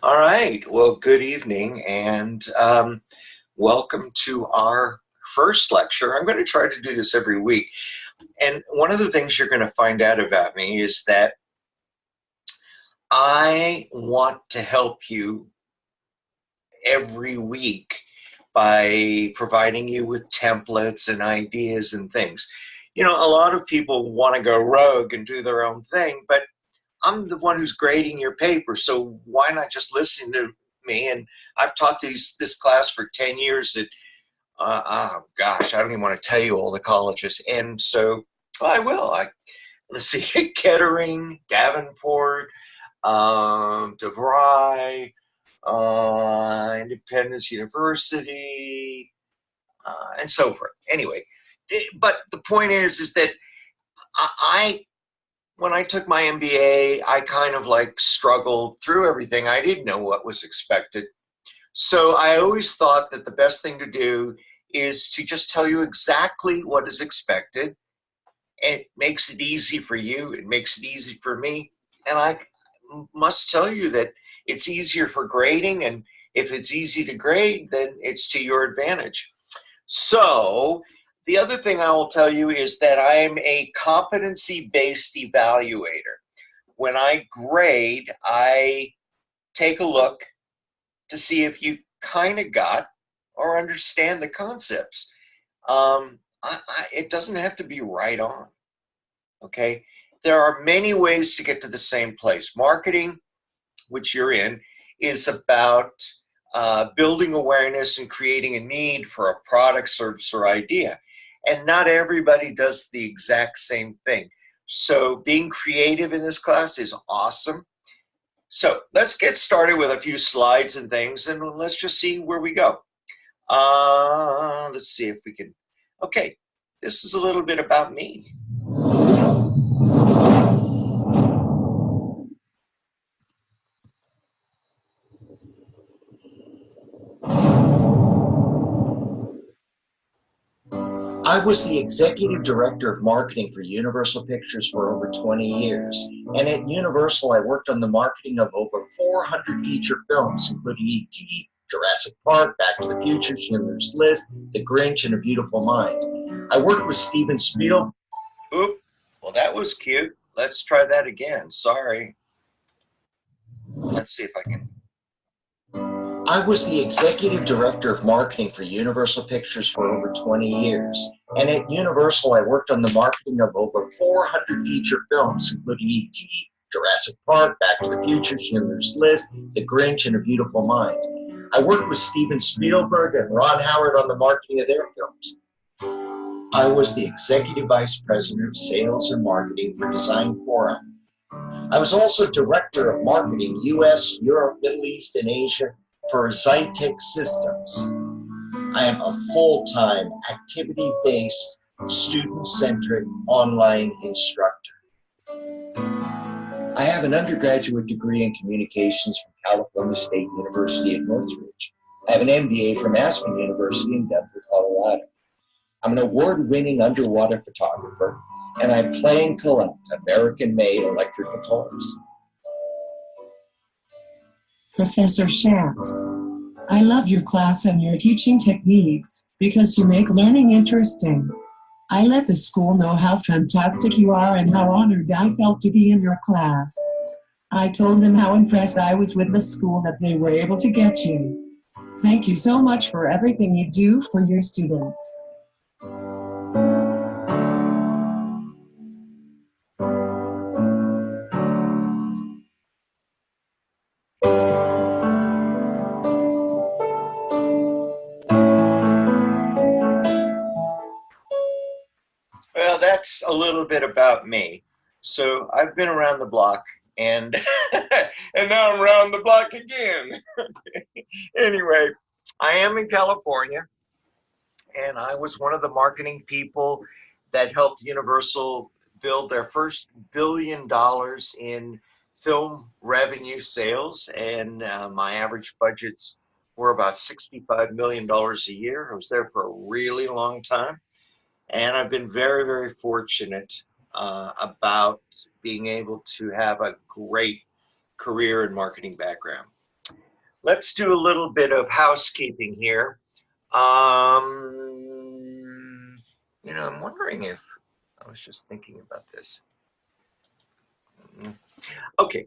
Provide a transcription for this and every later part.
All right. Well, good evening and welcome to our first lecture. I'm going to try to do this every week. And one of the things you're going to find out about me is that I want to help you every week by providing you with templates and ideas and things. You know, a lot of people want to go rogue and do their own thing, but I'm the one who's grading your paper, so why not just listen to me? And I've taught this class for 10 years at, oh gosh, I don't even want to tell you all the colleges. And so I will. Let's see, Kettering, Davenport, DeVry, Independence University, and so forth. Anyway, but the point is that I when I took my MBA, I kind of like struggled through everything. I didn't know what was expected. So I always thought that the best thing to do is to just tell you exactly what is expected. It makes it easy for you. It makes it easy for me. And I must tell you that it's easier for grading. And if it's easy to grade, then it's to your advantage. So the other thing I will tell you is that I'm a competency-based evaluator. When I grade, I take a look to see if you kind of got or understand the concepts. It doesn't have to be right on, okay? There are many ways to get to the same place. Marketing, which you're in, is about building awareness and creating a need for a product, service, or idea. And not everybody does the exact same thing. So being creative in this class is awesome. So let's get started with a few slides and things, and let's just see where we go. Let's see if we can. Okay, this is a little bit about me. I was the executive director of marketing for Universal Pictures for over 20 years. And at Universal, I worked on the marketing of over 400 feature films, including E.T., Jurassic Park, Back to the Future, Schindler's List, The Grinch, and A Beautiful Mind. I worked with Steven Spielberg. Oop, well, that was cute. Let's try that again. Sorry. Let's see if I can. I was the executive director of marketing for Universal Pictures for over 20 years. And at Universal, I worked on the marketing of over 400 feature films, including E.T., Jurassic Park, Back to the Future, Schindler's List, The Grinch, and A Beautiful Mind. I worked with Steven Spielberg and Ron Howard on the marketing of their films. I was the executive vice president of sales and marketing for Design Forum. I was also director of marketing US, Europe, Middle East, and Asia for Zytec Systems. I am a full-time, activity-based, student-centric online instructor. I have an undergraduate degree in communications from California State University at Northridge. I have an MBA from Aspen University in Denver, Colorado. I'm an award-winning underwater photographer, and I play and collect American-made electric guitars. Professor Shams, I love your class and your teaching techniques because you make learning interesting. I let the school know how fantastic you are and how honored I felt to be in your class. I told them how impressed I was with the school that they were able to get you. Thank you so much for everything you do for your students. Well, that's a little bit about me. So I've been around the block, and and now I'm around the block again. Anyway, I am in California, and I was one of the marketing people that helped Universal build their first $1 billion in film revenue sales, and my average budgets were about $65 million a year. I was there for a really long time. And I've been very, very fortunate about being able to have a great career and marketing background. let's do a little bit of housekeeping here. You know, I'm wondering if, I was just thinking about this. Okay,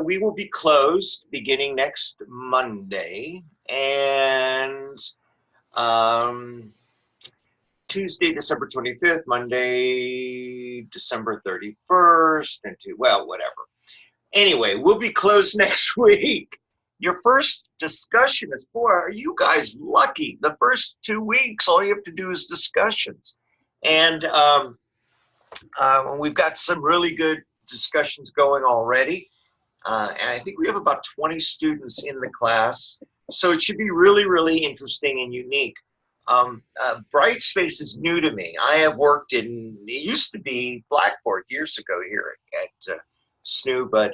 we will be closed beginning next Monday, and Tuesday, December 25th, Monday, December 31st, and well, whatever. Anyway, we'll be closed next week. Your first discussion is, boy, are you guys lucky? The first 2 weeks, all you have to do is discussions. And we've got some really good discussions going already. And I think we have about 20 students in the class. So it should be really, really interesting and unique. Brightspace is new to me. I have worked in, it used to be Blackboard years ago here at SNU, but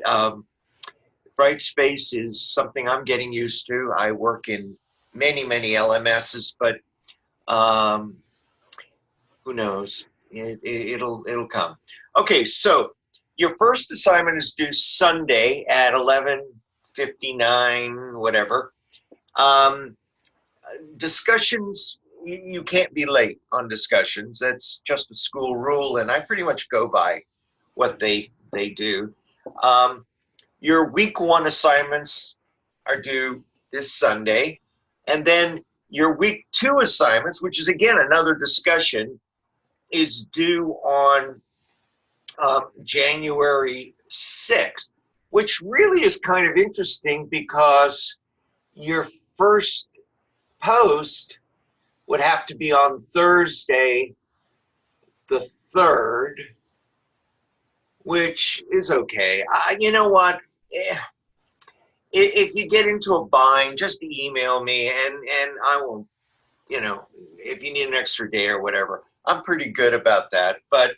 Brightspace is something I'm getting used to. I work in many, many LMSs, but who knows? It'll come. Okay, so your first assignment is due Sunday at 11:59, whatever. Discussions, you can't be late on discussions. That's just a school rule, and I pretty much go by what they do. Your week 1 assignments are due this Sunday, and then your week 2 assignments, which is again another discussion, is due on January 6th, which really is kind of interesting because your first post would have to be on Thursday the 3rd, which is okay. You know what? If you get into a bind, just email me and I will, you know, if you need an extra day or whatever. I'm pretty good about that. But,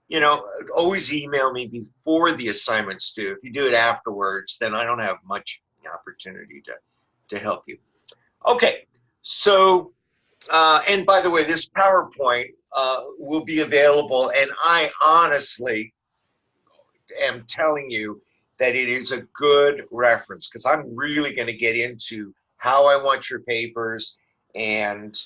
you know, always email me before the assignment's due. If you do it afterwards, then I don't have much opportunity to help you. Okay, so, and by the way, this PowerPoint will be available, and I honestly am telling you that it is a good reference because I'm really going to get into how I want your papers, and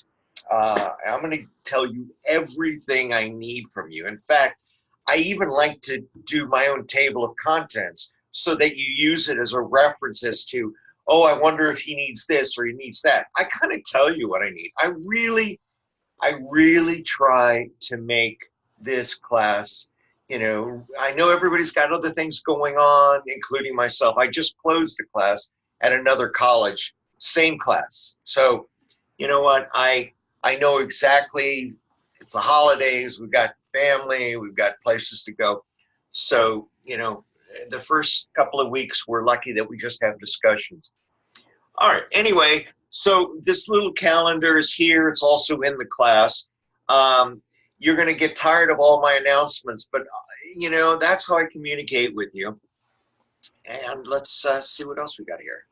I'm going to tell you everything I need from you. In fact, I even like to do my own table of contents so that you use it as a reference as to, oh, I wonder if he needs this or he needs that. I kind of tell you what I need. I really try to make this class, you know, I know everybody's got other things going on, including myself. I just closed a class at another college, same class. So, you know what, I know exactly, it's the holidays, we've got family, we've got places to go. So, you know, the first couple of weeks, we're lucky that we just have discussions. All right, anyway, so this little calendar is here. It's also in the class. You're going to get tired of all my announcements, but, you know, that's how I communicate with you. And let's see what else we got here.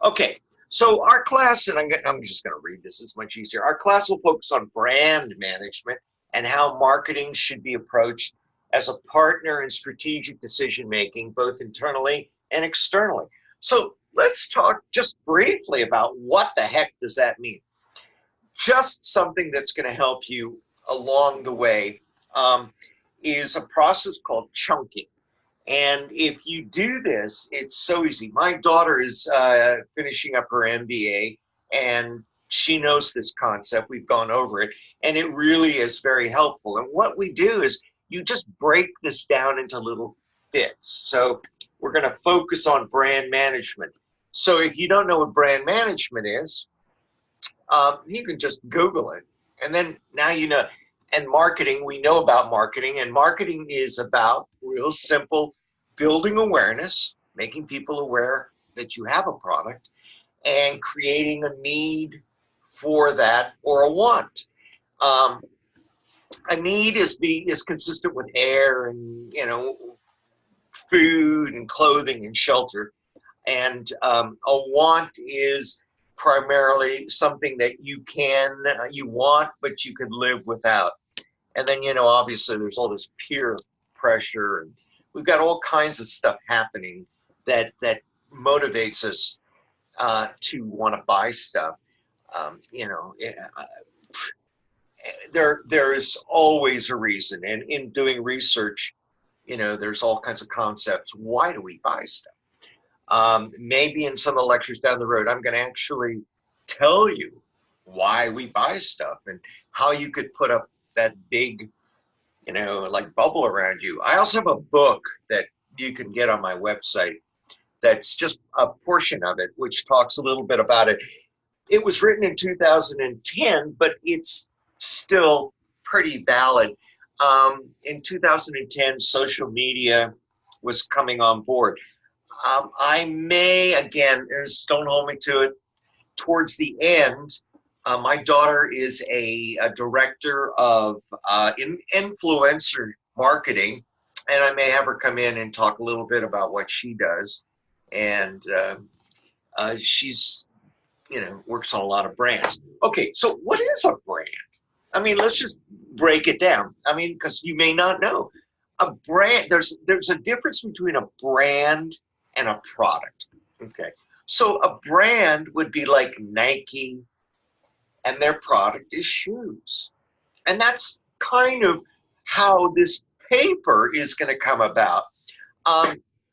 Okay, so our class, and I'm just going to read this. It's much easier. Our class will focus on brand management and how marketing should be approached as a partner in strategic decision-making, both internally and externally. So let's talk just briefly about what the heck does that mean. Just something that's going to help you along the way is a process called chunking. And if you do this, it's so easy. My daughter is finishing up her MBA, and she knows this concept. We've gone over it, and it really is very helpful. And what we do is you just break this down into little bits. So we're going to focus on brand management. So if you don't know what brand management is, you can just Google it. And then now you know. And marketing, we know about marketing. And marketing is about, real simple, building awareness, making people aware that you have a product, and creating a need for that or a want. A need is consistent with air and, you know, food and clothing and shelter. And a want is primarily something that you want, but you could live without. And then, you know, obviously there's all this peer pressure, and we've got all kinds of stuff happening that motivates us to want to buy stuff. There is always a reason, and in doing research, there's all kinds of concepts. Why do we buy stuff? Maybe in some of the lectures down the road, I'm going to actually tell you why we buy stuff and how you could put up that big, like bubble around you. I also have a book that you can get on my website that's just a portion of it, which talks a little bit about it. It was written in 2010, but it's still pretty valid. In 2010, social media was coming on board. I may, again, don't hold me to it, towards the end, my daughter is a director of influencer marketing, and I may have her come in and talk a little bit about what she does. And she's, works on a lot of brands. Okay, so what is a brand? I mean, let's just break it down. I mean, because you may not know. A brand, there's a difference between a brand and a product. Okay, so a brand would be like Nike, and their product is shoes. And that's kind of how this paper is going to come about.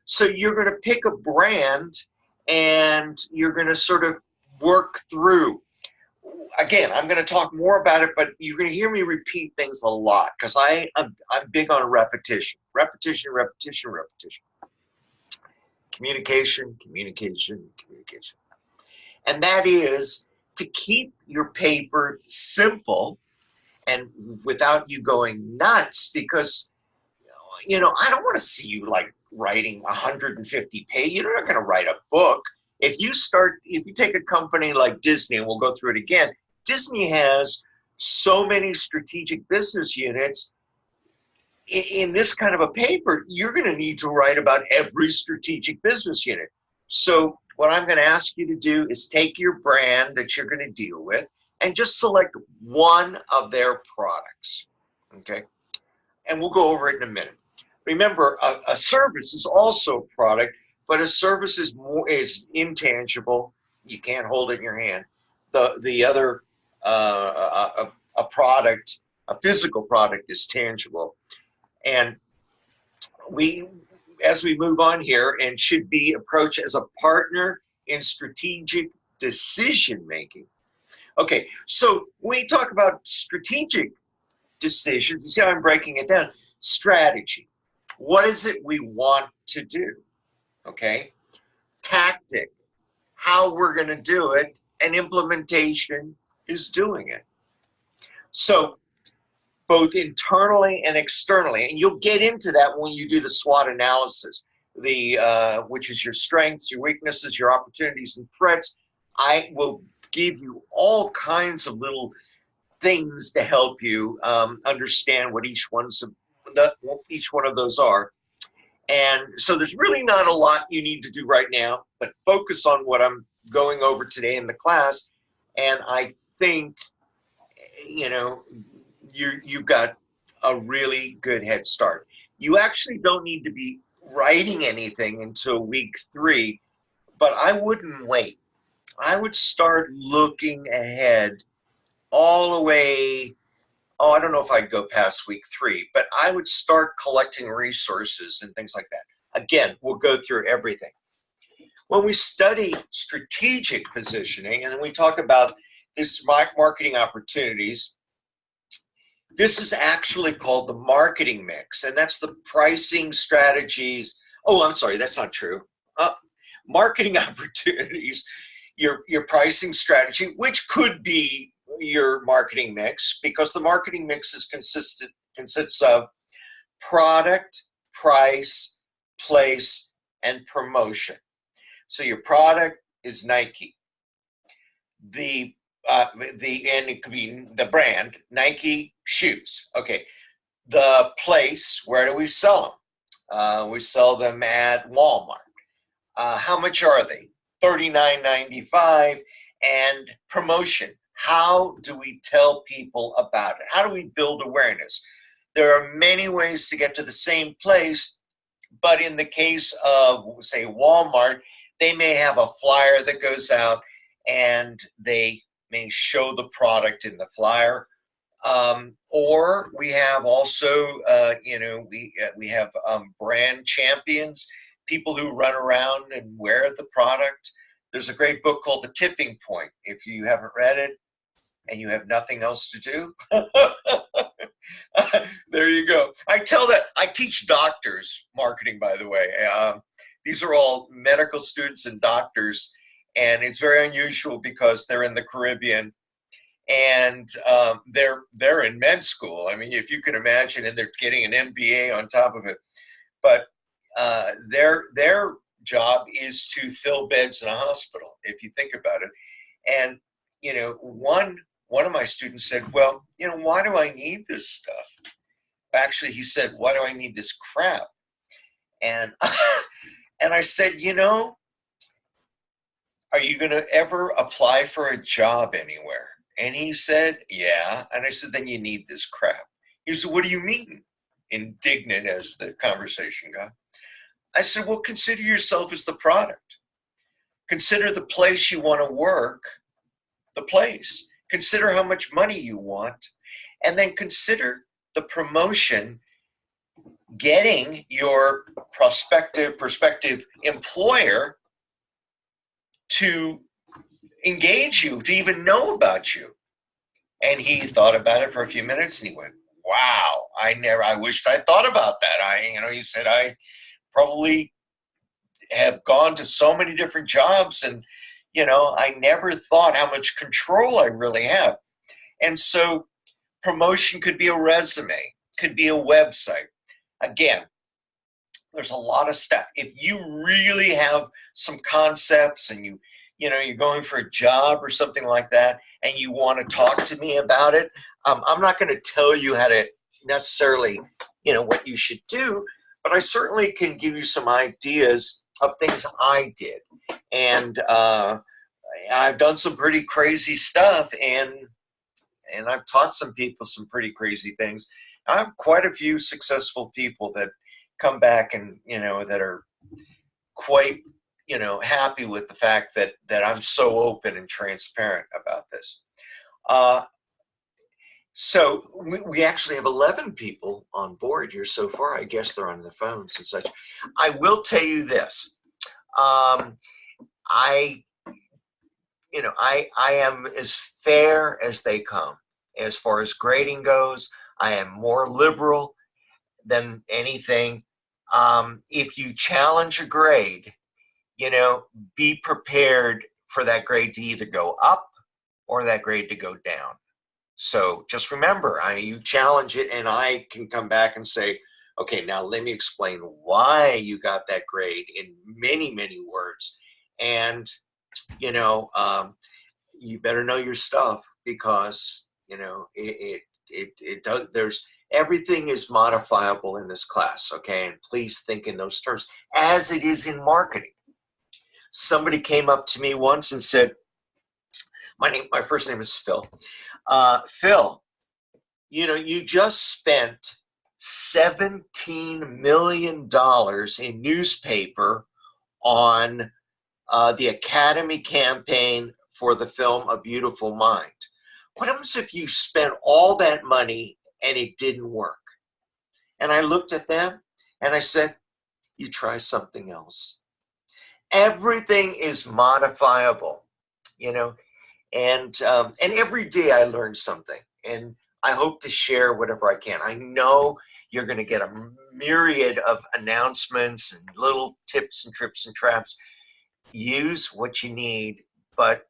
So you're going to pick a brand and you're going to sort of work through. Again, I'm going to talk more about it, but you're going to hear me repeat things a lot because I'm big on repetition. Repetition. Communication. And that is to keep your paper simple and without you going nuts, because I don't want to see you like writing 150 pages. You're not going to write a book. If you take a company like Disney, and we'll go through it again, Disney has so many strategic business units. In this kind of a paper, you're going to need to write about every strategic business unit. So what I'm going to ask you to do is take your brand that you're going to deal with and just select one of their products, okay? And we'll go over it in a minute. Remember, a service is also a product, but a service is intangible. You can't hold it in your hand. The other, a product, a physical product, is tangible. And as we move on here, and should be approached as a partner in strategic decision making. Okay, so when we talk about strategic decisions, you see how I'm breaking it down? Strategy. What is it we want to do? Okay. Tactic. How we're going to do it, and implementation is doing it. So both internally and externally, and you'll get into that when you do the SWOT analysis, which is your strengths, your weaknesses, your opportunities and threats. I will give you all kinds of little things to help you understand what each one of those are. And so there's really not a lot you need to do right now, but focus on what I'm going over today in the class. And I think, you've got a really good head start. You actually don't need to be writing anything until week 3, but I wouldn't wait. I would start looking ahead all the way. I don't know if I'd go past week 3, but I would start collecting resources and things like that. Again, we'll go through everything. When we study strategic positioning, and then we talk about this marketing opportunities, this is actually called the marketing mix, and that's the pricing strategies. Oh, I'm sorry, that's not true. Marketing opportunities, your pricing strategy, which could be your marketing mix, because the marketing mix consists of product, price, place, and promotion. So your product is Nike. And it could be the brand, Nike shoes. Okay. The place, where do we sell them? We sell them at Walmart. How much are they? $39.95. And promotion. How do we tell people about it? How do we build awareness? There are many ways to get to the same place, but in the case of, say, Walmart, they may have a flyer that goes out and they may show the product in the flyer. Or we have also, we have brand champions, people who run around and wear the product. There's a great book called The Tipping Point. If you haven't read it and you have nothing else to do, there you go. I teach doctors marketing, by the way. These are all medical students and doctors, and it's very unusual because they're in the Caribbean and they're in med school. I mean, if you can imagine, and they're getting an MBA on top of it. But their job is to fill beds in a hospital, if you think about it. And one of my students said, "Well, why do I need this stuff?" Actually, he said, "Why do I need this crap?" And and I said, "Are you going to ever apply for a job anywhere?" And he said, "Yeah." And I said, "Then you need this crap." He said, "What do you mean?" Indignant as the conversation got. I said, "Well, consider yourself as the product. Consider the place you want to work, the place. Consider how much money you want, and then consider the promotion getting your prospective employer to engage you, to even know about you." And he thought about it for a few minutes and he went, "Wow, I wished I thought about that." He said, "I probably have gone to so many different jobs and, I never thought how much control I really have." And so promotion could be a resume, could be a website. Again, there's a lot of stuff. If you really have some concepts and you're going for a job or something like that, and you want to talk to me about it, I'm not going to tell you how to necessarily, what you should do, but I certainly can give you some ideas of things I did. And I've done some pretty crazy stuff, and I've taught some people some pretty crazy things. I have quite a few successful people that come back and, that are quite, happy with the fact that I'm so open and transparent about this. So we actually have 11 people on board here so far. I guess they're on the phones and such. I will tell you this. I am as fair as they come. As far as grading goes, I am more liberal than anything. If you challenge a grade, be prepared for that grade to either go up or that grade to go down. So just remember, you challenge it and I can come back and say, "Okay, now let me explain why you got that grade in many, many words." And, you better know your stuff because, it does, everything is modifiable in this class. Okay. And please think in those terms as it is in marketing. Somebody came up to me once and said, my first name is Phil. Phil, you just spent $17 million in newspaper on the Academy campaign for the film A Beautiful Mind. What happens if you spent all that money and it didn't work? And I looked at them and I said, "You try something else." Everything is modifiable, and every day I learn something, and I hope to share whatever I can. I know you're going to get a myriad of announcements and little tips and trips and traps. Use what you need, but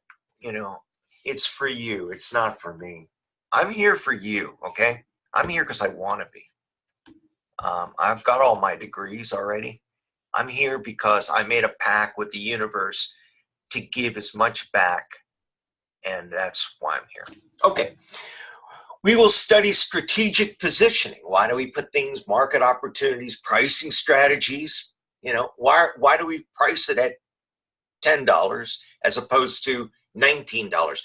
it's for you. It's not for me. I'm here for you. Okay. I'm here because I want to be. I've got all my degrees already. I'm here because I made a pact with the universe to give as much back, and that's why I'm here. Okay. We will study strategic positioning. Why do we put things, market opportunities, pricing strategies? Why do we price it at $10 as opposed to $19?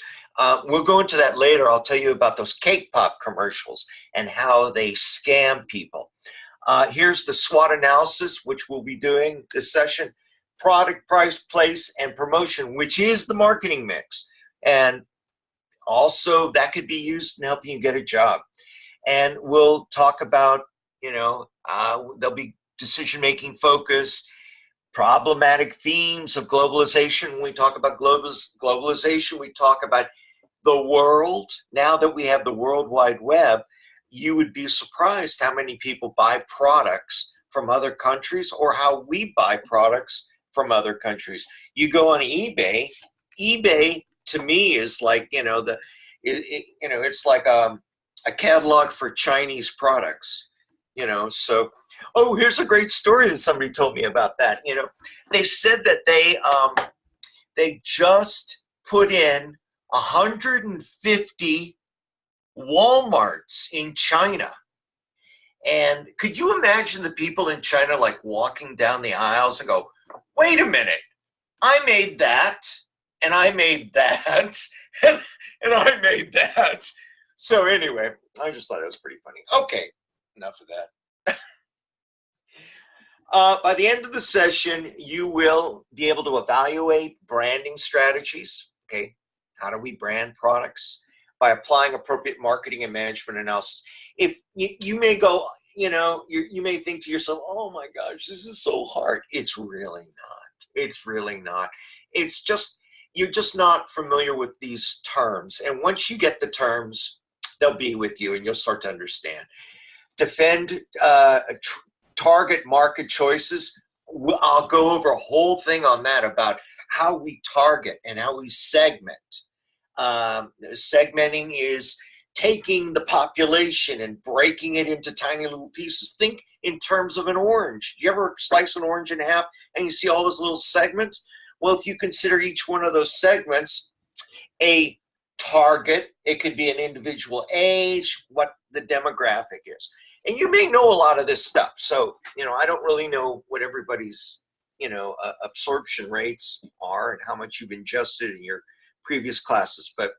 We'll go into that later. I'll tell you about those cake pop commercials and how they scam people. Here's the SWOT analysis, which we'll be doing this session. product, price, place, and promotion, which is the marketing mix. And also that could be used in helping you get a job. And we'll talk about, there'll be decision-making focus, problematic themes of globalization. When we talk about globalization, we talk about the world. Now that we have the World Wide Web, you would be surprised how many people buy products from other countries, or how we buy products from other countries. You go on eBay. eBay to me is like, it's like a catalog for Chinese products, so, oh, here's a great story that somebody told me about that. They said that they just put in 150 Walmarts in China. And could you imagine the people in China like walking down the aisles and go, wait a minute, I made that, and I made that, and I made that. So anyway, I just thought it was pretty funny. Okay, enough of that. By the end of the session, you will be able to evaluate branding strategies. Okay, how do we brand products? By applying appropriate marketing and management analysis. If you may go, you may think to yourself, oh my gosh, this is so hard. It's really not. It's really not. It's just, you're just not familiar with these terms. And once you get the terms, they'll be with you and you'll start to understand. Defend target market choices. I'll go over a whole thing on that about how we target and how we segment. Segmenting is taking the population and breaking it into tiny little pieces. Think in terms of an orange. Do you ever slice an orange in half and you see all those little segments? Well, if you consider each one of those segments a target, it could be an individual age, what the demographic is. And you may know a lot of this stuff. So, I don't really know what everybody's, absorption rates are and how much you've ingested in your previous classes, but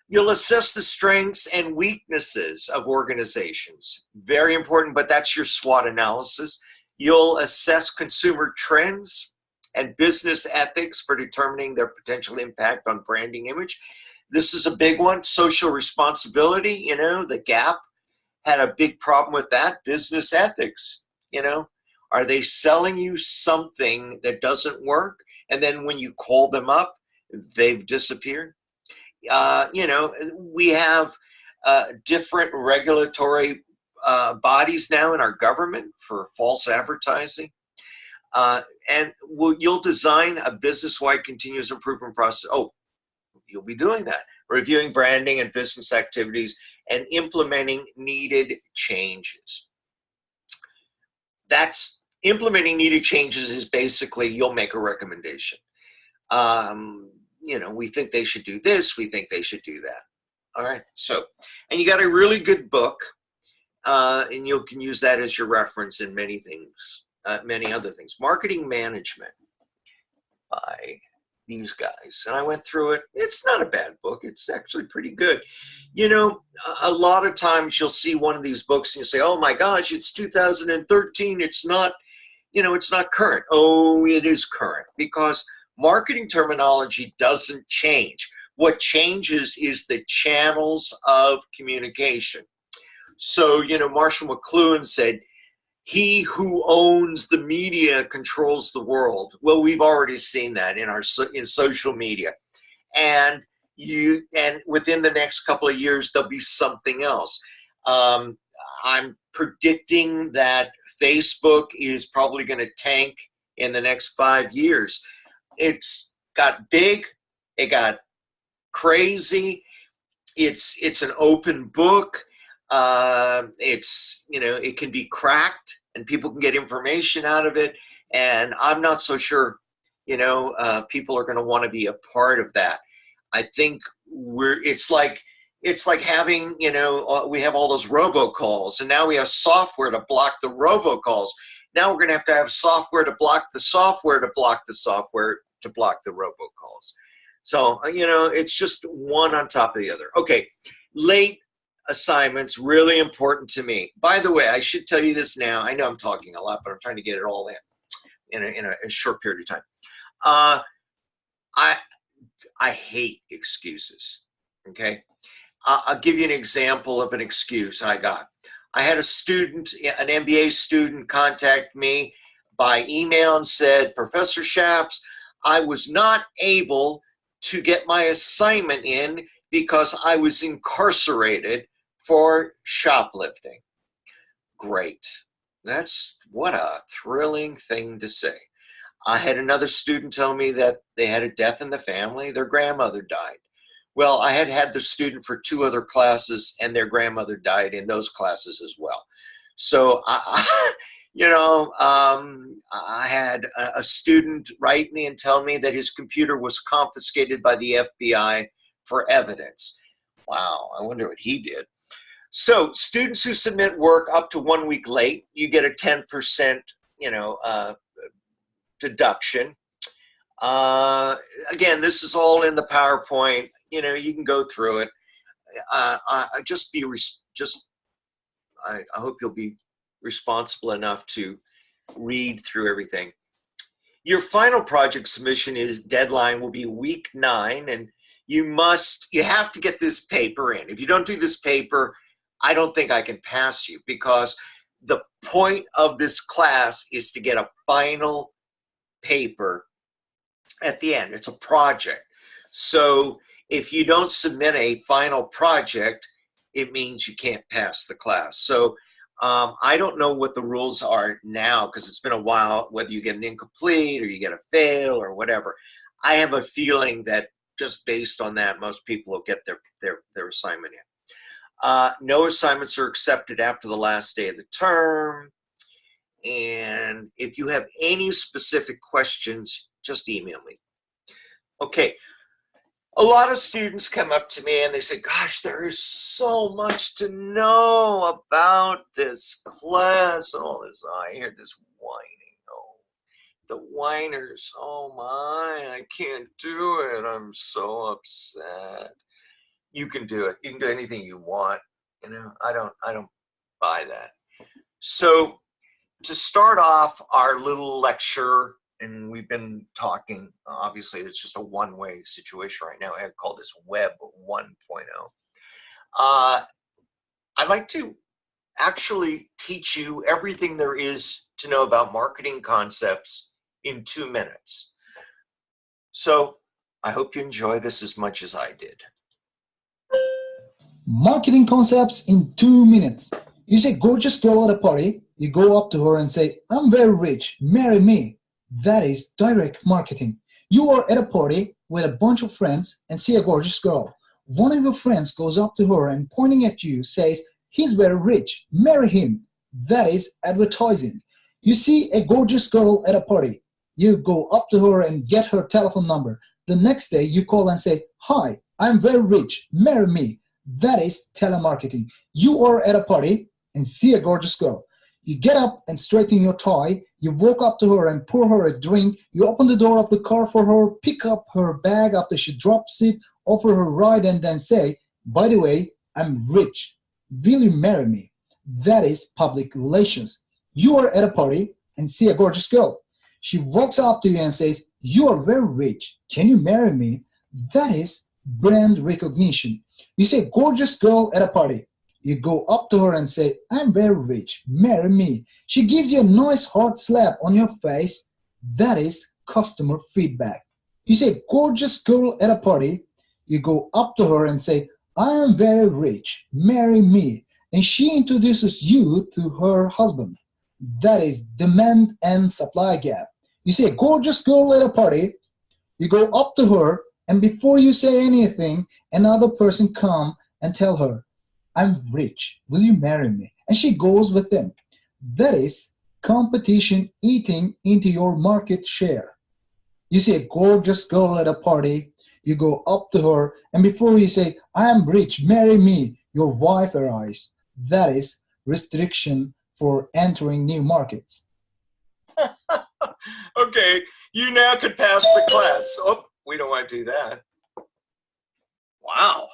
you'll assess the strengths and weaknesses of organizations. Very important, but that's your SWOT analysis. You'll assess consumer trends and business ethics for determining their potential impact on branding image. This is a big one. Social responsibility, the Gap had a big problem with that. Business ethics, are they selling you something that doesn't work? And then when you call them up, they've disappeared. We have different regulatory bodies now in our government for false advertising. And you'll design a business-wide continuous improvement process. Oh, you'll be doing that. Reviewing branding and business activities and implementing needed changes. That's implementing needed changes is basically you'll make a recommendation. We think they should do this. We think they should do that. All right. So, and you got a really good book, and you can use that as your reference in many things, many other things. Marketing Management by these guys. And I went through it. It's not a bad book. It's actually pretty good. A lot of times you'll see one of these books and you say, oh my gosh, it's 2013. It's not, it's not current. Oh, it is current because marketing terminology doesn't change. What changes is the channels of communication. So, Marshall McLuhan said, he who owns the media controls the world. Well, we've already seen that in social media. And within the next couple of years, there'll be something else. I'm predicting that Facebook is probably going to tank in the next 5 years. It's got big, it got crazy. It's an open book. It can be cracked and people can get information out of it. And I'm not so sure, people are going to want to be a part of that. I think it's like having, we have all those robocalls and now we have software to block the robocalls. Now we're going to have software to block the software to block the software to block the robocalls. So, it's just one on top of the other. Okay. Late assignments, really important to me. By the way, I should tell you this now. I know I'm talking a lot, but I'm trying to get it all in. in a short period of time. Uh, I hate excuses. Okay, I'll give you an example of an excuse I got. I had a student, an MBA student, contact me by email and said, Professor Schaps, I was not able to get my assignment in because I was incarcerated for shoplifting. Great. That's what a thrilling thing to say. I had another student tell me that they had a death in the family. Their grandmother died. Well, I had the student for 2 other classes, and their grandmother died in those classes as well. So, I had a student write me and tell me that his computer was confiscated by the FBI for evidence. Wow, I wonder what he did. So, students who submit work up to 1 week late, you get a 10%, deduction. Again, this is all in the PowerPoint. You can go through it. I hope you'll be responsible enough to read through everything. Your final project submission deadline will be week 9, and you have to get this paper in. If you don't do this paper, I don't think I can pass you, because the point of this class is to get a final paper at the end. It's a project. So if you don't submit a final project, it means you can't pass the class. So I don't know what the rules are now, because it's been a while, whether you get an incomplete or you get a fail or whatever. I have a feeling that just based on that, most people will get their assignment in. No assignments are accepted after the last day of the term. And if you have any specific questions, just email me. Okay. A lot of students come up to me and they say, gosh, there is so much to know about this class and all this. I hear this whining. Oh, the whiners. Oh my, I can't do it. I'm so upset. You can do it. You can do anything you want. I don't buy that. So to start off our little lecture, and we've been talking, obviously it's just a one-way situation right now. I call this Web 1.0. I'd like to actually teach you everything there is to know about marketing concepts in 2 minutes. So I hope you enjoy this as much as I did. Marketing concepts in 2 minutes. You see a gorgeous girl at a party, you go up to her and say, I'm very rich, marry me. That is direct marketing. You are at a party with a bunch of friends and see a gorgeous girl. One of your friends goes up to her and pointing at you says, he's very rich, marry him. That is advertising. You see a gorgeous girl at a party. You go up to her and get her telephone number. The next day you call and say, hi, I'm very rich, marry me. That is telemarketing. You are at a party and see a gorgeous girl. You get up and straighten your tie. You walk up to her and pour her a drink. You open the door of the car for her, pick up her bag after she drops it, offer her a ride, and then say, by the way, I'm rich. Will you marry me? That is public relations. You are at a party and see a gorgeous girl. She walks up to you and says, you are very rich. Can you marry me? That is brand recognition. You see a gorgeous girl at a party. You go up to her and say, I'm very rich, marry me. She gives you a nice hard slap on your face. That is customer feedback. You see a gorgeous girl at a party. You go up to her and say, I am very rich, marry me. And she introduces you to her husband. That is demand and supply gap. You see a gorgeous girl at a party. You go up to her, and before you say anything, another person come and tell her, I'm rich, will you marry me? And she goes with them. That is competition eating into your market share. You see a gorgeous girl at a party, you go up to her, and before you say, I am rich, marry me, your wife arrives. That is restriction for entering new markets. Okay, you now could pass the class. Oh, we don't want to do that. Wow.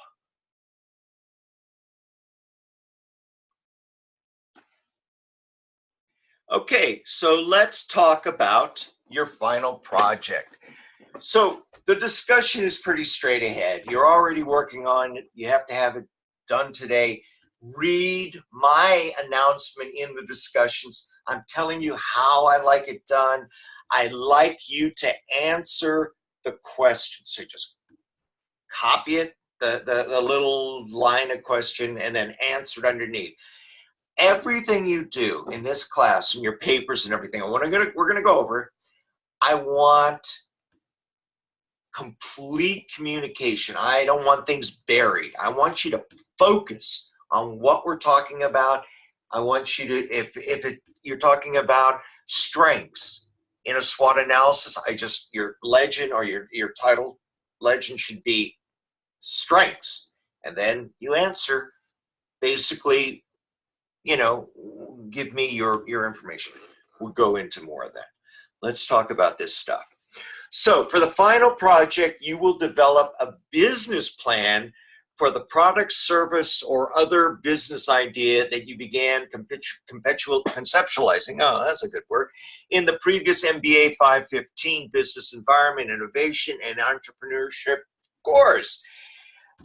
Okay, so let's talk about your final project. So the discussion is pretty straight ahead. You're already working on it. You have to have it done today. Read my announcement in the discussions. I'm telling you how I like it done. I like you to answer the question. So just copy it, the little line of question, and then answer it underneath. Everything you do in this class and your papers and everything, we're going to go over. I want complete communication. I don't want things buried. I want you to focus on what we're talking about. I want you to, if you're talking about strengths in a SWOT analysis, your legend or your title legend should be strengths. And then you answer basically, give me your information. We'll go into more of that. Let's talk about this stuff. So for the final project, you will develop a business plan for the product, service, or other business idea that you began conceptualizing, oh, that's a good word, in the previous MBA 515 Business Environment, Innovation, and Entrepreneurship course.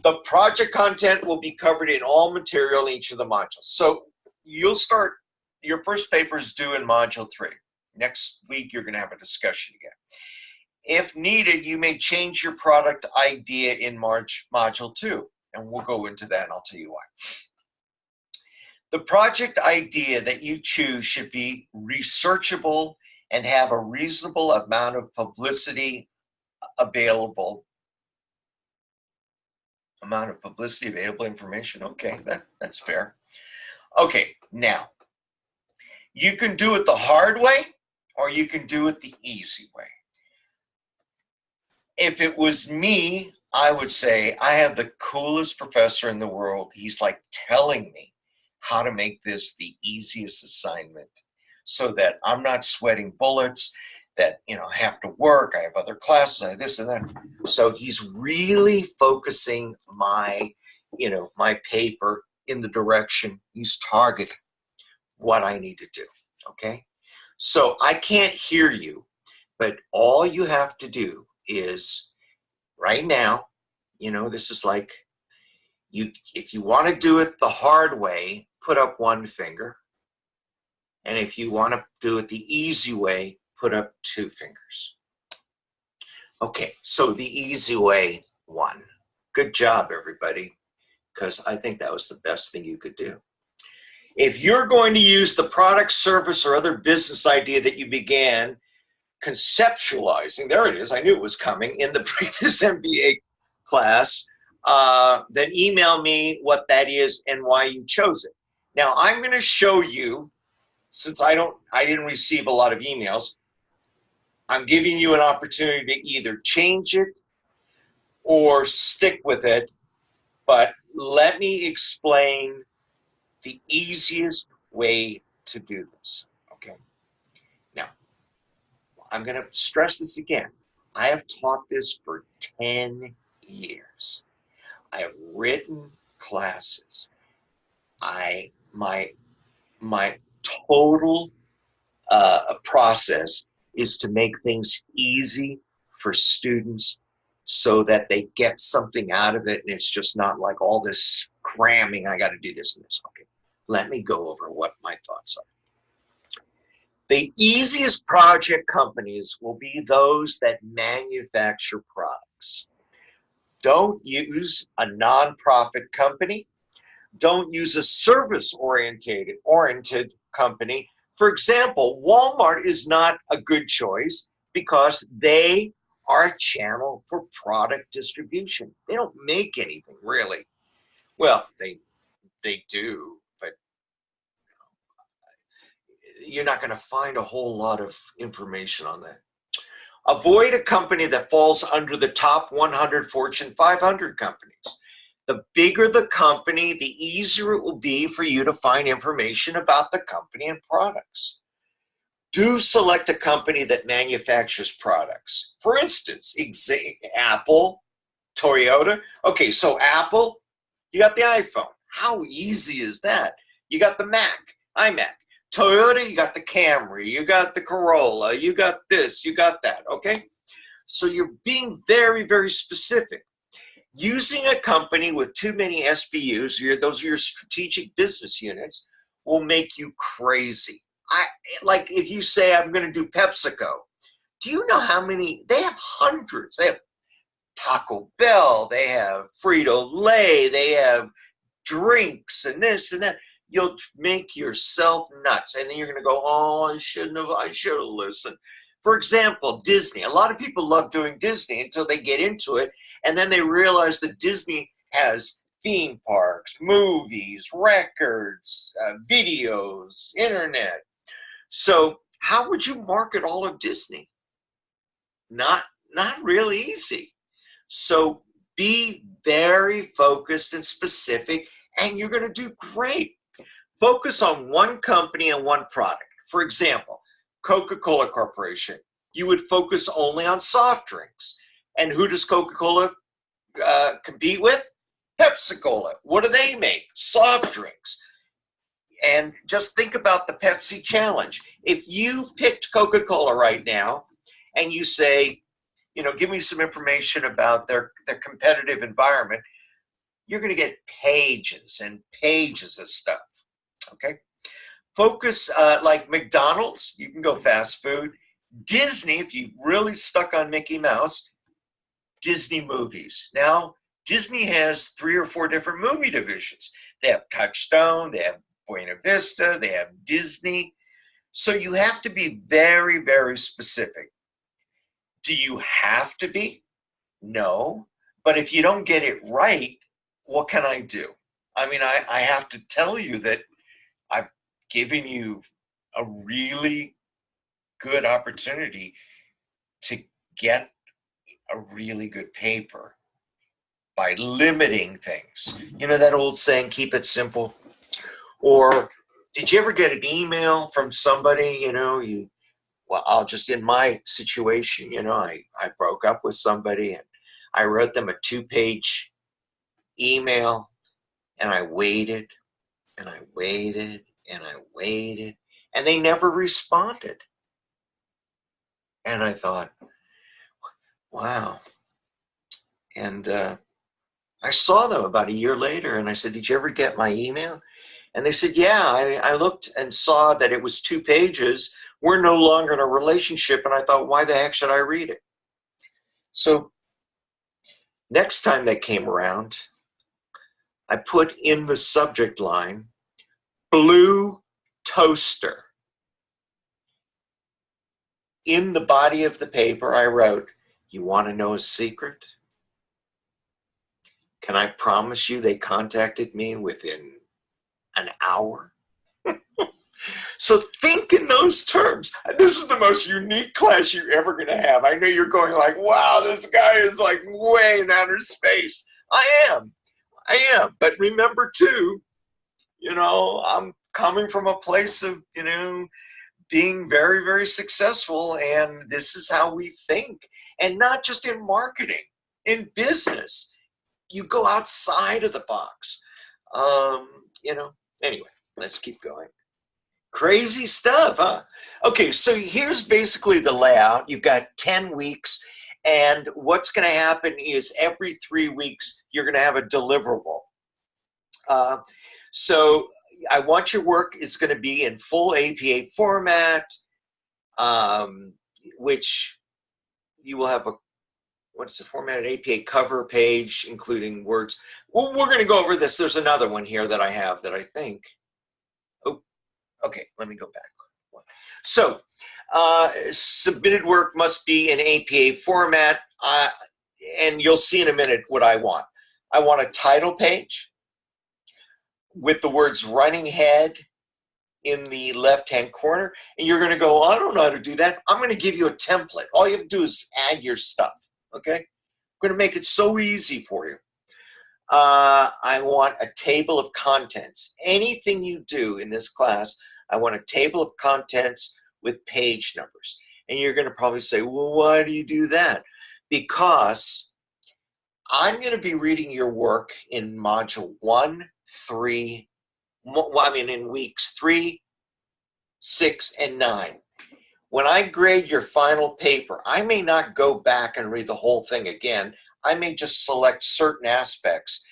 The project content will be covered in all material in each of the modules. So you'll start, your first paper is due in Module 3. Next week, you're going to have a discussion again. If needed, you may change your product idea in Module 2, and we'll go into that, and I'll tell you why. The project idea that you choose should be researchable and have a reasonable amount of publicity available. Amount of publicity available information. Okay, that's fair. Okay, now, you can do it the hard way, or you can do it the easy way. If it was me, I would say I have the coolest professor in the world. He's like telling me how to make this the easiest assignment so that I'm not sweating bullets, that, I have to work, I have other classes, I have this and that. So he's really focusing my paper in the direction he's targeting what I need to do, okay? So I can't hear you, but all you have to do is right now, this is like, if you want to do it the hard way, put up one finger. And if you want to do it the easy way, put up two fingers. Okay, so the easy way, one. Good job, everybody, because I think that was the best thing you could do. If you're going to use the product, service, or other business idea that you began conceptualizing, there it is, I knew it was coming, in the previous MBA class, then email me what that is and why you chose it. Now, I'm going to show you, since I didn't receive a lot of emails, I'm giving you an opportunity to either change it or stick with it, but let me explain the easiest way to do this, okay? Now, I'm going to stress this again. I have taught this for 10 years. I have written classes. My total process is to make things easy for students so that they get something out of it, and it's just not like all this cramming, I got to do this and this. Okay, let me go over what my thoughts are. The easiest project companies will be those that manufacture products. Don't use a nonprofit company. Don't use a service-oriented company. For example, Walmart is not a good choice because they are a channel for product distribution. They don't make anything, really. Well, they do, but you're not going to find a whole lot of information on that. Avoid a company that falls under the top 100 Fortune 500 companies. The bigger the company, the easier it will be for you to find information about the company and products. Do select a company that manufactures products. For instance, Apple, Toyota. Okay, so Apple, you got the iPhone. How easy is that? You got the Mac, iMac. Toyota, you got the Camry, you got the Corolla, you got this, you got that, okay? So you're being very, very specific. Using a company with too many SBUs, those are your strategic business units, will make you crazy. Like if you say, I'm going to do PepsiCo, do you know how many? They have hundreds. They have Taco Bell, they have Frito-Lay, they have drinks and this and that. You'll make yourself nuts. And then you're going to go, oh, I should have listened. For example, Disney. A lot of people love doing Disney until they get into it. And then they realize that Disney has theme parks, movies, records, videos, internet. So how would you market all of Disney? Not really easy. So be very focused and specific, and you're going to do great. Focus on one company and one product. For example, Coca-Cola Corporation. You would focus only on soft drinks. And who does Coca-Cola compete with? Pepsi-Cola. What do they make? Soft drinks. And just think about the Pepsi challenge. If you picked Coca-Cola right now and you say, give me some information about their competitive environment, you're going to get pages and pages of stuff, okay? Focus, like McDonald's, you can go fast food. Disney, if you really stuck on Mickey Mouse, Disney movies. Now, Disney has 3 or 4 different movie divisions. They have Touchstone, they have Buena Vista, they have Disney. So you have to be very, very specific. Do you have to be? No. But if you don't get it right, what can I do? I mean, I have to tell you that I've given you a really good opportunity to get a really good paper by limiting things. You know that old saying, keep it simple? Or did you ever get an email from somebody, well, I'll just, in my situation, I broke up with somebody and I wrote them a 2-page email, and I waited and I waited and I waited, and they never responded. And I thought, wow. And I saw them about a year later and I said, did you ever get my email? And they said, yeah. I looked and saw that it was 2 pages. We're no longer in a relationship. And I thought, why the heck should I read it? So next time they came around, I put in the subject line, blue toaster. In the body of the paper, I wrote, you want to know a secret? Can I promise you they contacted me within an hour? So think in those terms. This is the most unique class you're ever going to have. I know you're going like, wow, this guy is like way in outer space. I am. But remember too, I'm coming from a place of, being very, very successful. And this is how we think. And not just in marketing, in business. You go outside of the box. Anyway, let's keep going. Crazy stuff, huh? Okay, so here's basically the layout. You've got 10 weeks, and what's going to happen is every 3 weeks, you're going to have a deliverable. So I want your work, it's going to be in full APA format, which you will have what's the format? An APA cover page, including words. Well, we're going to go over this. There's another one here that I have that I think. Oh, okay. Let me go back. So, submitted work must be in APA format, and you'll see in a minute what I want. I want a title page with the words running head in the left-hand corner, and you're going to go, I don't know how to do that. I'm going to give you a template. All you have to do is add your stuff. Okay, I'm going to make it so easy for you. I want a table of contents. Anything you do in this class, I want a table of contents with page numbers. And you're going to probably say, well, why do you do that? Because I'm going to be reading your work in module 1, 3, in weeks 3, 6, and 9. When I grade your final paper, I may not go back and read the whole thing again. I may just select certain aspects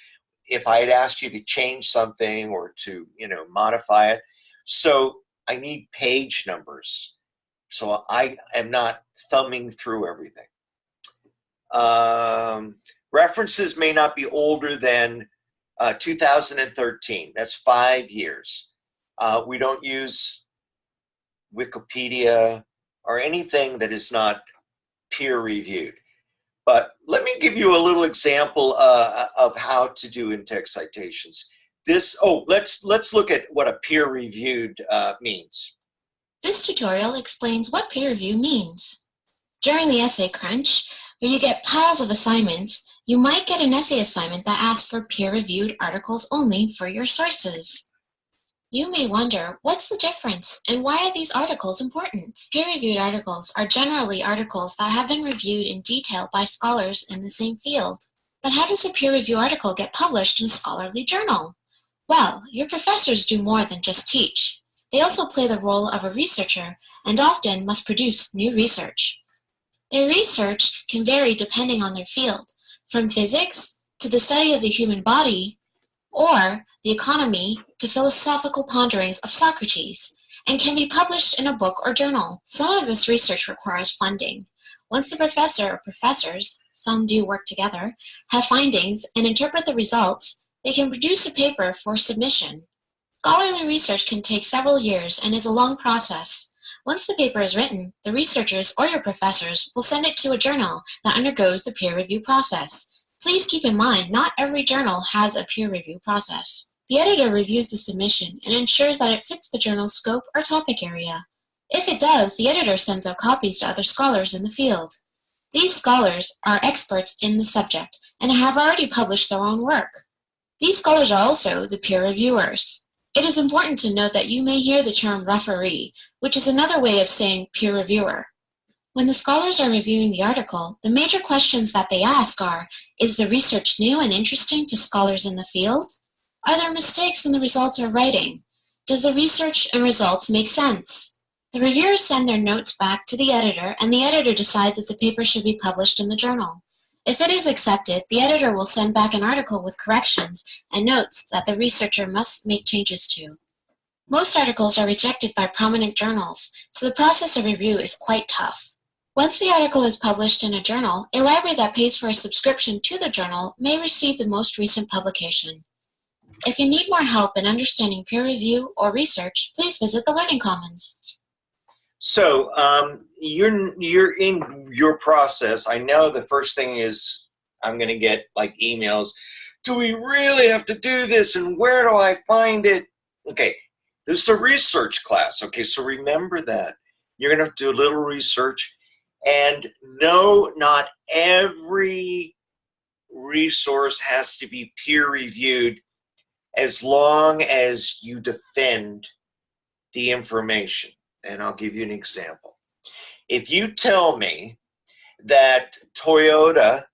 if I had asked you to change something or to, modify it. So I need page numbers. So I am not thumbing through everything. References may not be older than 2013. That's 5 years. We don't use Wikipedia or anything that is not peer reviewed. But let me give you a little example of how to do in-text citations. Let's look at what a peer reviewed means. This tutorial explains what peer review means. During the essay crunch, where you get piles of assignments, you might get an essay assignment that asks for peer-reviewed articles only for your sources. You may wonder, what's the difference and why are these articles important? Peer-reviewed articles are generally articles that have been reviewed in detail by scholars in the same field. But how does a peer review article get published in a scholarly journal? Well, your professors do more than just teach. They also play the role of a researcher and often must produce new research. Their research can vary depending on their field, from physics to the study of the human body, or the economy to philosophical ponderings of Socrates, and can be published in a book or journal. Some of this research requires funding. Once the professor or professors, some do work together, have findings and interpret the results, they can produce a paper for submission. Scholarly research can take several years and is a long process. Once the paper is written, the researchers or your professors will send it to a journal that undergoes the peer review process. Please keep in mind, not every journal has a peer review process. The editor reviews the submission and ensures that it fits the journal's scope or topic area. If it does, the editor sends out copies to other scholars in the field. These scholars are experts in the subject and have already published their own work. These scholars are also the peer reviewers. It is important to note that you may hear the term referee, which is another way of saying peer reviewer. When the scholars are reviewing the article, the major questions that they ask are, is the research new and interesting to scholars in the field? Are there mistakes in the results or writing? Does the research and results make sense? The reviewers send their notes back to the editor, and the editor decides if the paper should be published in the journal. If it is accepted, the editor will send back an article with corrections and notes that the researcher must make changes to. Most articles are rejected by prominent journals, so the process of review is quite tough. Once the article is published in a journal, a library that pays for a subscription to the journal may receive the most recent publication. If you need more help in understanding peer review or research, please visit the Learning Commons. So you're in your process. I know the first thing is I'm going to get like emails. Do we really have to do this? And where do I find it? Okay, this is a research class. Okay, so remember that. You're going to have to do a little research. And no, not every resource has to be peer reviewed as long as you defend the information. And I'll give you an example. If you tell me that Toyota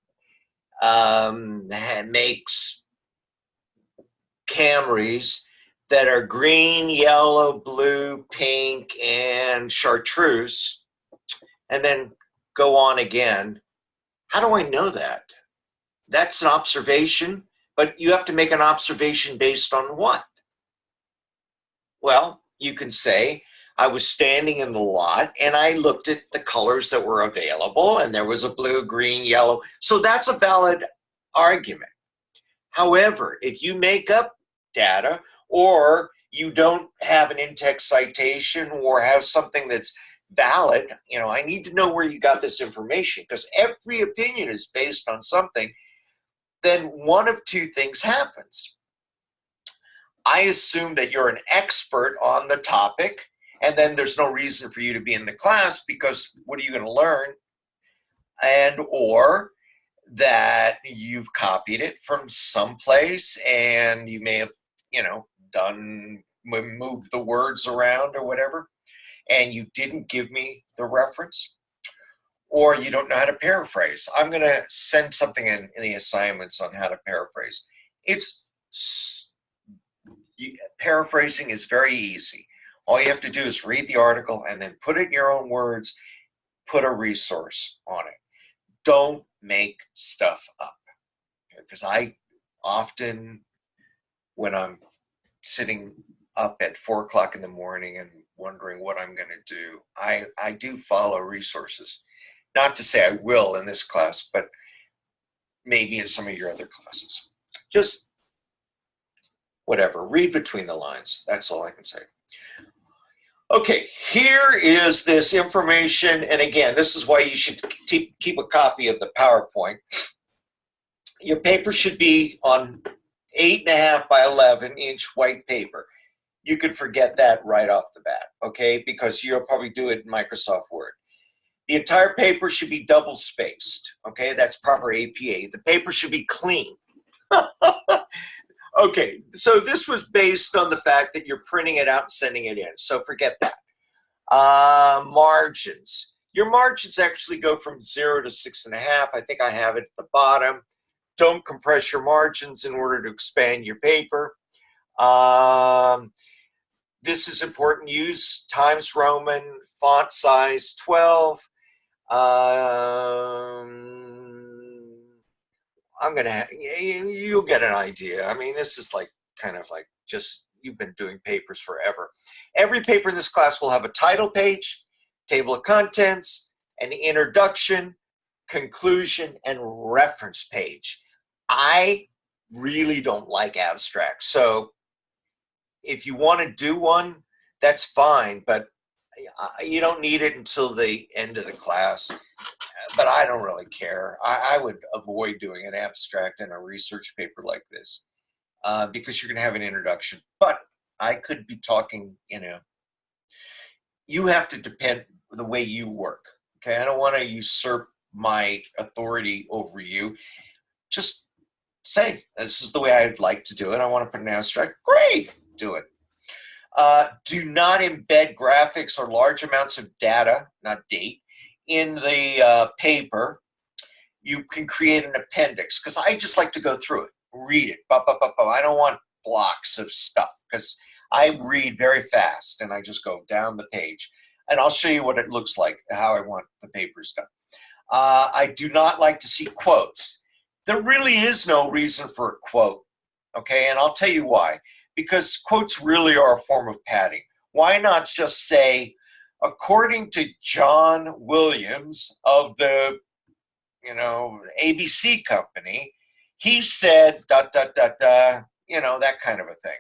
makes Camrys that are green, yellow, blue, pink, and chartreuse, and then go on again, how do I know that? That's an observation, but you have to make an observation based on what? Well, you can say, I was standing in the lot and I looked at the colors that were available and there was a blue, green, yellow. So that's a valid argument. However, if you make up data or you don't have an in-text citation or have something that's valid, I need to know where you got this information because every opinion is based on something. Then one of two things happens. I assume that you're an expert on the topic, and then there's no reason for you to be in the class because what are you going to learn? And or that you've copied it from someplace and you may have, moved the words around or whatever, and you didn't give me the reference, or you don't know how to paraphrase. I'm going to send something in the assignments on how to paraphrase. Paraphrasing is very easy. All you have to do is read the article and then put it in your own words, put a resource on it. Don't make stuff up. Because I often, when I'm sitting up at 4 o'clock in the morning and wondering what I'm going to do, I do follow resources. Not to say I will in this class, but maybe in some of your other classes. Just whatever, read between the lines. That's all I can say. Okay, here is this information. And again, this is why you should keep a copy of the PowerPoint. Your paper should be on 8.5 by 11 inch white paper. You could forget that right off the bat, okay? Because you'll probably do it in Microsoft Word. The entire paper should be double spaced, okay? That's proper APA. The paper should be clean. Okay, so this was based on the fact that you're printing it out and sending it in, so forget that. Margins. Your margins actually go from 0 to 6.5. I think I have it at the bottom. Don't compress your margins in order to expand your paper. This is important. Use Times Roman, font size 12. You'll get an idea. I mean, this is like kind of like just, you've been doing papers forever. Every paper in this class will have a title page, table of contents, an introduction, conclusion, and reference page. I really don't like abstracts. So if you want to do one, that's fine, but you don't need it until the end of the class. But I don't really care. I would avoid doing an abstract in a research paper like this because you're going to have an introduction. But I could be talking, you have to depend the way you work. Okay, I don't want to usurp my authority over you. Just say, this is the way I'd like to do it. I want to put an abstract. Great, do it. Do not embed graphics or large amounts of data, not date, in the paper. You can create an appendix, because I just like to go through it, read it. I don't want blocks of stuff, because I read very fast and I just go down the page. And I'll show you what it looks like, how I want the papers done. I do not like to see quotes. There really is no reason for a quote, okay? And I'll tell you why. Because quotes really are a form of padding. Why not just say, according to John Williams of the, ABC company, he said, that kind of a thing.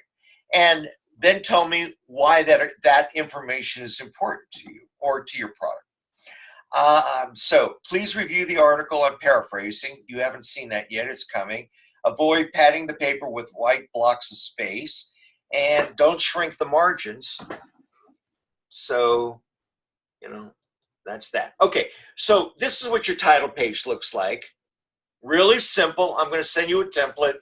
And then tell me why that information is important to you or to your product. So please review the article. I'm paraphrasing. You haven't seen that yet. It's coming. Avoid padding the paper with white blocks of space, and don't shrink the margins. So, that's that. Okay, so this is what your title page looks like. Really simple. I'm going to send you a template.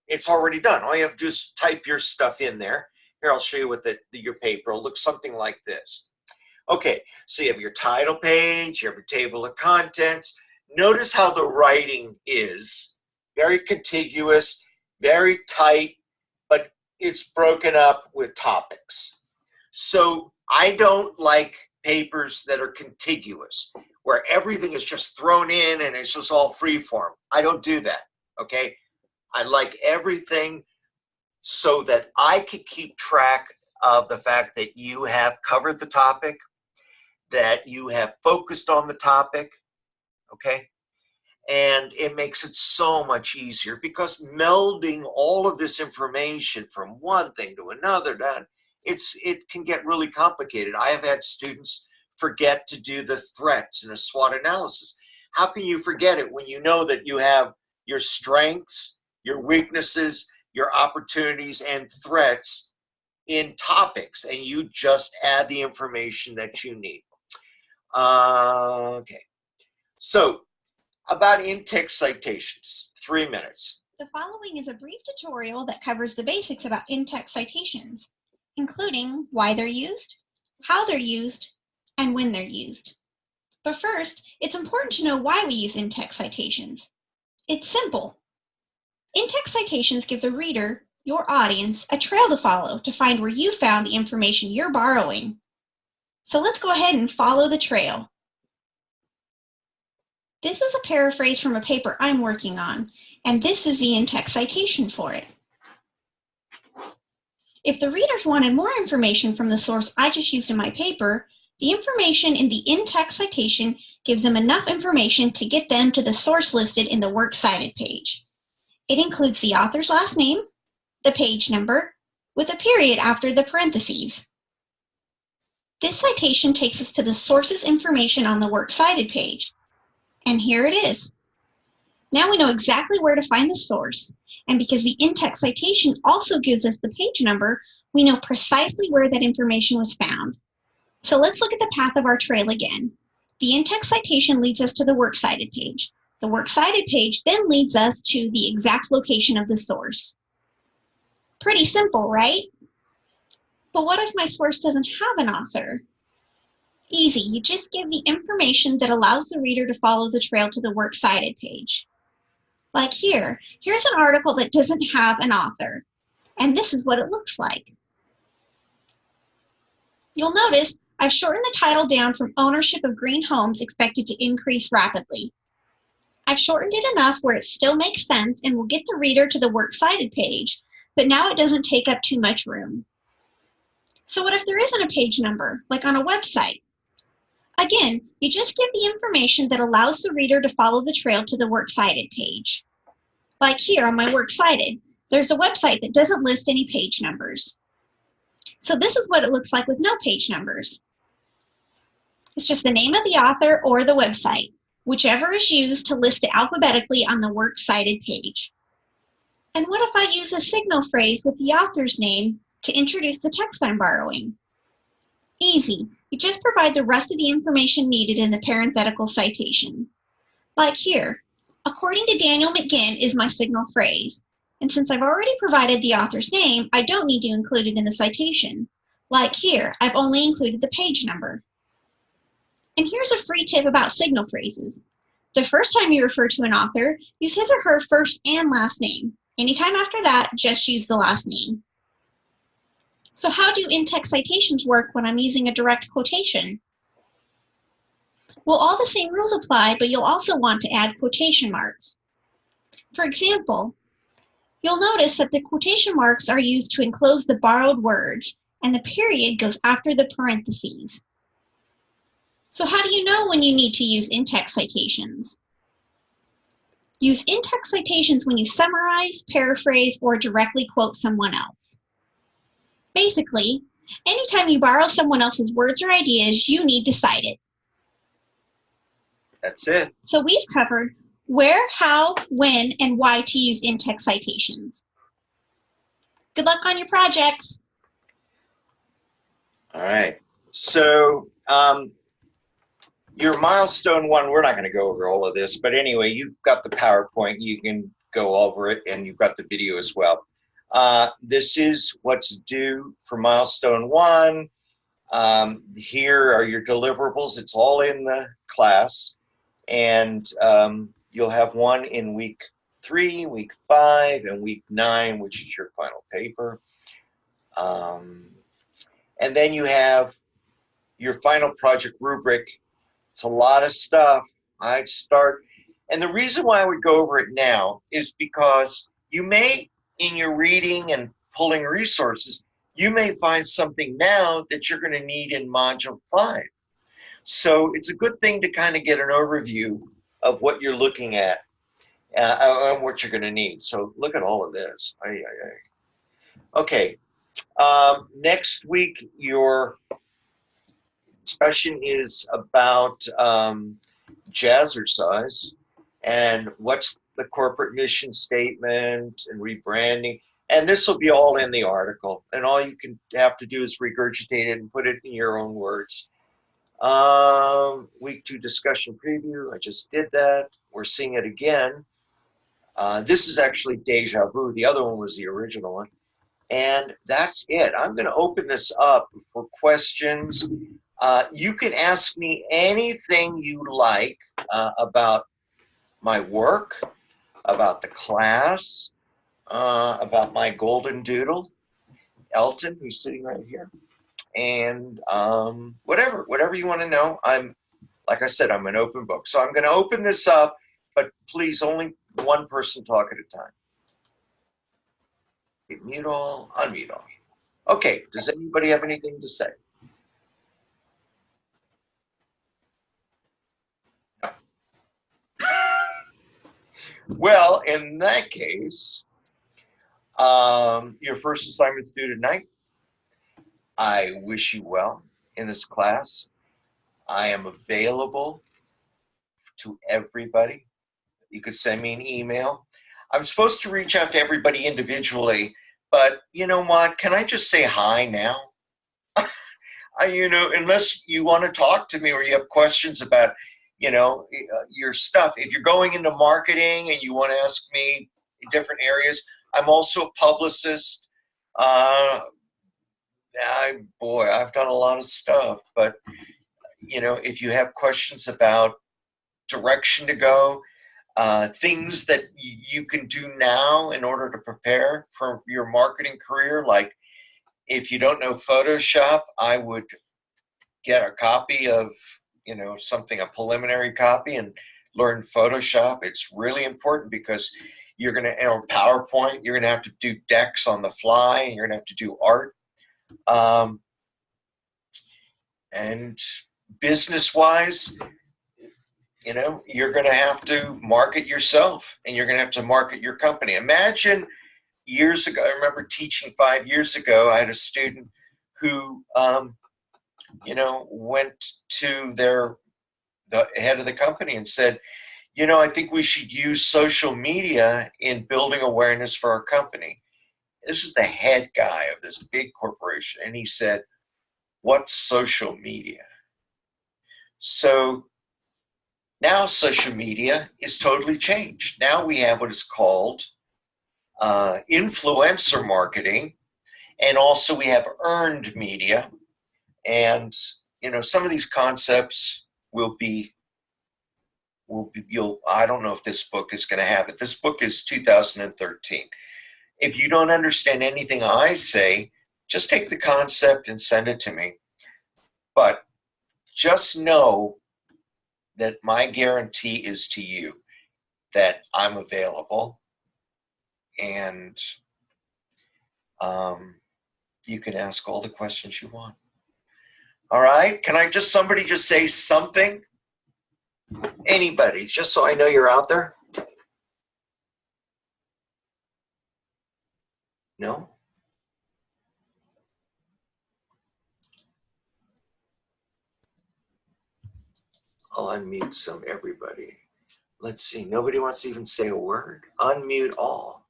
It's already done. All you have to do is type your stuff in there. Here, I'll show you what your paper will look something like this. Okay, so you have your title page, you have your table of contents. Notice how the writing is. Very contiguous, very tight, but it's broken up with topics. So I don't like papers that are contiguous, where everything is just thrown in and it's just all free form. I don't do that, okay? I like everything so that I can keep track of the fact that you have covered the topic, that you have focused on the topic, okay? And it makes it so much easier, because melding all of this information from one thing to another, it can get really complicated. I have had students forget to do the threats in a SWOT analysis. How can you forget it when you know that you have your strengths, your weaknesses, your opportunities, and threats in topics, and you just add the information that you need? Okay, so about in-text citations, 3 minutes. The following is a brief tutorial that covers the basics about in-text citations, including why they're used, how they're used, and when they're used. But first, it's important to know why we use in-text citations. It's simple. In-text citations give the reader, your audience, a trail to follow to find where you found the information you're borrowing. So let's go ahead and follow the trail. This is a paraphrase from a paper I'm working on, and this is the in-text citation for it. If the readers wanted more information from the source I just used in my paper, the information in the in-text citation gives them enough information to get them to the source listed in the Works Cited page. It includes the author's last name, the page number, with a period after the parentheses. This citation takes us to the source's information on the Works Cited page. And here it is. Now we know exactly where to find the source, and because the in-text citation also gives us the page number, we know precisely where that information was found. So let's look at the path of our trail again. The in-text citation leads us to the Works Cited page. The Works Cited page then leads us to the exact location of the source. Pretty simple, right? But what if my source doesn't have an author? Easy, you just give the information that allows the reader to follow the trail to the Works Cited page. Like here, here's an article that doesn't have an author, and this is what it looks like. You'll notice I've shortened the title down from ownership of green homes expected to increase rapidly. I've shortened it enough where it still makes sense and will get the reader to the Works Cited page, but now it doesn't take up too much room. So what if there isn't a page number, like on a website? Again, you just give the information that allows the reader to follow the trail to the Works Cited page. Like here on my Works Cited, there's a website that doesn't list any page numbers. So this is what it looks like with no page numbers. It's just the name of the author or the website, whichever is used to list it alphabetically on the Works Cited page. And what if I use a signal phrase with the author's name to introduce the text I'm borrowing? Easy. You just provide the rest of the information needed in the parenthetical citation. Like here, according to Daniel McGinn is my signal phrase. And since I've already provided the author's name, I don't need to include it in the citation. Like here, I've only included the page number. And here's a free tip about signal phrases. The first time you refer to an author, use his or her first and last name. Anytime after that, just use the last name. So how do in-text citations work when I'm using a direct quotation? Well, all the same rules apply, but you'll also want to add quotation marks. For example, you'll notice that the quotation marks are used to enclose the borrowed words, and the period goes after the parentheses. So how do you know when you need to use in-text citations? Use in-text citations when you summarize, paraphrase, or directly quote someone else. Basically, anytime you borrow someone else's words or ideas, you need to cite it. That's it. So we've covered where, how, when, and why to use in-text citations. Good luck on your projects. All right. So your milestone one, we're not going to go over all of this, but anyway, you've got the PowerPoint. You can go over it, and you've got the video as well. This is what's due for milestone one. Here are your deliverables. It's all in the class. And you'll have one in week 3, week 5, and week 9, which is your final paper. And then you have your final project rubric. It's a lot of stuff. I'd start, and the reason why I would go over it now is because you may, in your reading and pulling resources, you may find something now that you're going to need in Module 5. So it's a good thing to kind of get an overview of what you're looking at and what you're going to need. So look at all of this. Okay. Next week, your discussion is about Jazzercise and what's the corporate mission statement and rebranding. And this will be all in the article. And all you can have to do is regurgitate it and put it in your own words. Week 2 discussion preview. I just did that. We're seeing it again. This is actually deja vu. The other one was the original one. And that's it. I'm going to open this up for questions. You can ask me anything you like about my work, about the class, about my golden doodle, Elton, who's sitting right here, and whatever you want to know. Like I said, I'm an open book. So I'm going to open this up, but please only one person talk at a time. Mute all, unmute all. Okay, does anybody have anything to say? No. Well, in that case, your first assignment's due tonight. I wish you well in this class. I am available to everybody. You could send me an email. I'm supposed to reach out to everybody individually, but you know what? Can I just say hi now? Unless you want to talk to me or you have questions about, your stuff. If you're going into marketing and you want to ask me in different areas, I'm also a publicist. I've done a lot of stuff, but if you have questions about direction to go, things that you can do now in order to prepare for your marketing career, like if you don't know Photoshop, I would get a copy of, a preliminary copy and learn Photoshop. It's really important because you're going to, PowerPoint, you're going to have to do decks on the fly, and you're going to have to do art. And business-wise, you're going to have to market yourself, and you're going to have to market your company. Imagine years ago, I remember teaching 5 years ago, I had a student who, went to the head of the company and said, I think we should use social media in building awareness for our company. This is the head guy of this big corporation. And he said, what's social media? So now social media is totally changed. Now we have what is called influencer marketing, and also we have earned media. And, some of these concepts will be, I don't know if this book is going to have it. This book is 2013. If you don't understand anything I say, just take the concept and send it to me. But just know that my guarantee is to you that I'm available, and you can ask all the questions you want. All right? Can somebody just say something? Anybody, just so I know you're out there? No? I'll unmute everybody. Let's see. Nobody wants to even say a word. Unmute all.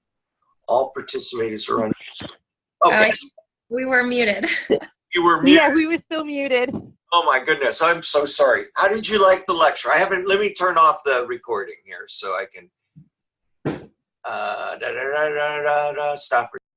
All participators are unmuted. Okay. We were muted. You were muted? Yeah, we were still muted. Oh my goodness. I'm so sorry. How did you like the lecture? Let me turn off the recording here so I can stop recording.